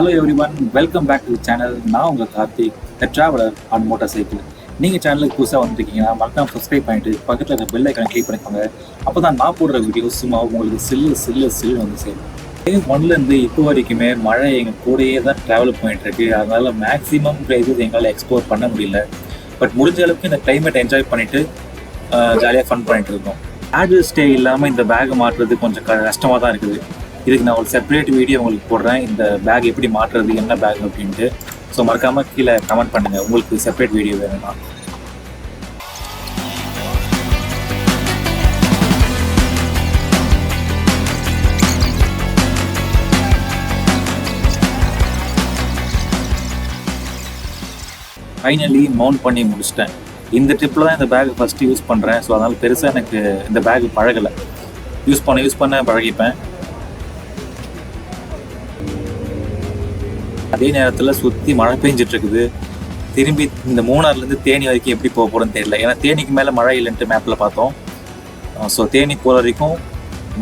Hello everyone, welcome back to channel. நான் உங்கள் Karthik, the traveller on motorcycle. நீங்கள் சேனலுக்கு புதுசாக வந்துருக்கீங்கன்னா மறக்காம சப்ஸ்கிரைப் பண்ணிட்டு பக்கத்தில் இருக்க பெல் ஐக்கானை கிளிக் பண்ணிக்கோங்க. அப்போ தான் நான் போடுற வீடியோ சும்மா உங்களுக்கு சில்லு வந்து சேரும். டே 1லேருந்து இப்போ வரைக்குமே மழை எங்கள் கூடயே தான் ட்ராவல் பண்ணிகிட்ருக்கு. அதனால் மேக்ஸிமம் ப்ரைஸஸ் எங்களால் எக்ஸ்ப்ளோர் பண்ண முடியல. பட் முடிஞ்ச அளவுக்கு இந்த கிளைமேட் என்ஜாய் பண்ணிவிட்டு ஜாலியாக ஃபன் பண்ணிட்டு இருக்கோம். ஆட்வல் ஸ்டே இல்லாமல் இந்த பேக்கை மாட்டுறது கொஞ்சம் கஷ்டமாக தான் இருக்குது. இதுக்கு நான் ஒரு செப்பரேட் வீடியோ உங்களுக்கு போடுறேன், இந்த பேக் எப்படி மாற்றுறது, என்ன பேக் அப்படின்ட்டு. ஸோ மறக்காமல் கீழே கமெண்ட் பண்ணுங்கள் உங்களுக்கு செப்பரேட் வீடியோ வேணும்னா. ஃபைனலி மவுண்ட் பண்ணி முடிச்சிட்டேன். இந்த ட்ரிப்பில் தான் இந்த பேக் ஃபஸ்ட்டு யூஸ் பண்ணுறேன். ஸோ அதனால் பெருசாக எனக்கு இந்த பேக் பழகலை. யூஸ் பண்ண பழகிப்பேன். அதே நேரத்தில் சுற்றி மழை பெஞ்சிட்டு இருக்குது. திரும்பி இந்த மூணார்லேருந்து தேனி வரைக்கும் எப்படி போக போகிறோன்னு தெரியல. ஏன்னா தேனிக்கு மேலே மழை இல்லைன்ட்டு மேப்பில் பார்த்தோம். ஸோ தேனி போகிற வரைக்கும்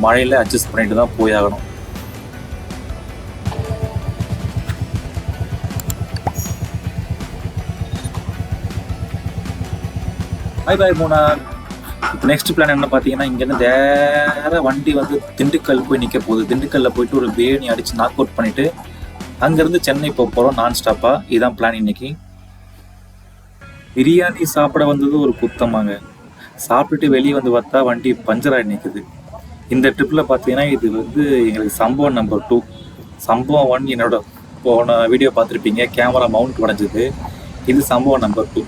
மழையில் அட்ஜஸ்ட் பண்ணிட்டு தான் போயாகணும். பாய் மூணார். இப்போ நெக்ஸ்ட் பிளான் என்ன பார்த்தீங்கன்னா, இங்கேருந்து வேறு வண்டி வந்து திண்டுக்கல் போய் நிற்க போகுது. திண்டுக்கல்லில் போயிட்டு ஒரு பிரியாணி அடித்து நாக் அவுட் பண்ணிவிட்டு அங்கேருந்து சென்னை போக போகிறோம் நான் ஸ்டாப்பாக. இதுதான் பிளான் இன்னைக்கு. பிரியாணி சாப்பிட வந்தது ஒரு குத்தமாங்க. சாப்பிட்டுட்டு வெளியே வந்து பார்த்தா வண்டி பஞ்சர் ஆகி நிற்குது. இந்த ட்ரிப்பில் பார்த்தீங்கன்னா இது வந்து எங்களுக்கு சம்பவம் நம்பர் 2. சம்பவம் 1 என்னோட போன வீடியோ பார்த்துருப்பீங்க, கேமரா மவுண்ட் உடஞ்சது. இது சம்பவம் நம்பர் 2.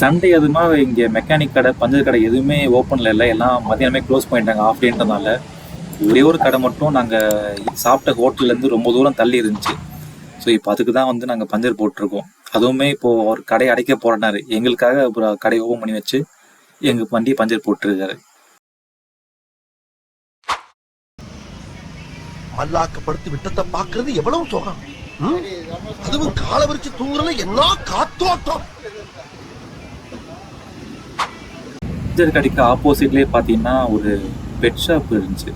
சண்டே அதுமா இங்கே மெக்கானிக் கடை, பஞ்சர் கடை எதுவுமே ஓப்பனில் இல்லை. எல்லாம் மதியானமே க்ளோஸ் பண்ணிட்டாங்க ஆஃப் டேன்றதுனால. ஒரே ஒரு கடை மட்டும் நாங்கள் சாப்பிட்ட ஹோட்டல்லேருந்து ரொம்ப தூரம் தள்ளி இருந்துச்சு. ஸோ இப்போ அதுக்கு தான் வந்து நாங்கள் பஞ்சர் போட்டிருக்கோம். அதுவுமே இப்போது ஒரு கடை அடைக்க போகிறனாரு. எங்களுக்காக ஒரு கடை ஓப்பன் பண்ணி வச்சு எங்கள் வண்டி பஞ்சர் போட்டுருக்காரு. மல்லாக்கப்படுத்தி விட்டத்தை பார்க்கறது எவ்வளவு சுகம். அதுவும் காலை விரிச்சு தூங்குறதுல என்ன காத்தோட்டம். பஞ்சர் கடைக்கு ஆப்போசிட்லேயே பார்த்தீங்கன்னா ஒரு பெட் ஷாப் இருந்துச்சு.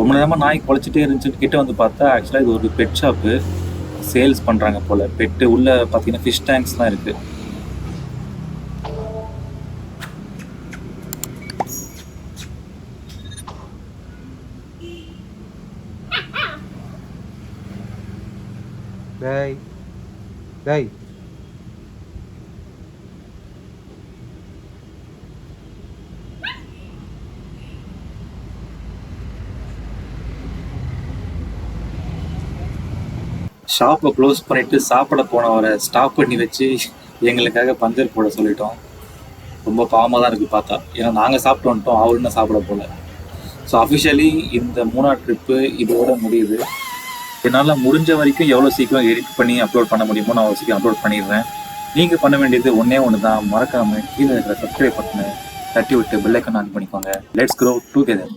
ரொம்ப நேரமாக நாய் குலைச்சிட்டே இருந்துச்சு. கிட்ட வந்து பார்த்தா ஆக்சுவலாக இது ஒரு பெட் ஷாப்பு. சேல்ஸ் பண்ணுறாங்க போல். பெட்டு உள்ளே பார்த்தீங்கன்னா ஃபிஷ் டேங்க்ஸ்லாம் இருக்குது. டேய் டேய் ஷாப்பை க்ளோஸ் பண்ணிவிட்டு சாப்பிட போனவரை ஸ்டாப் பண்ணி வச்சு எங்களுக்காக பஞ்சர் போட சொல்லிட்டோம். ரொம்ப பாவமாக தான் இருக்குது பார்த்தா. ஏன்னா நாங்கள் சாப்பிட்டு வந்துட்டோம், அவர் இன்னும் சாப்பிட போகல. ஸோ அஃபிஷியலி இந்த மூணார் ட்ரிப்பு இதோட முடியுது. என்னால் முடிஞ்ச வரைக்கும் எவ்வளோ சீக்கிரம் எடிட் பண்ணி அப்லோட் பண்ண முடியுமோ நான் அவ்வளோ சீக்கிரம் அப்லோட் பண்ணிடுறேன். நீங்கள் பண்ண வேண்டியது ஒன்று தான், மறக்காமல் கீழே இருக்கிற சப்ஸ்கிரைப் பட்டனை தட்டி விட்டு பெல் ஐக்கான் ஆன் பண்ணிக்கோங்க. Let's grow together.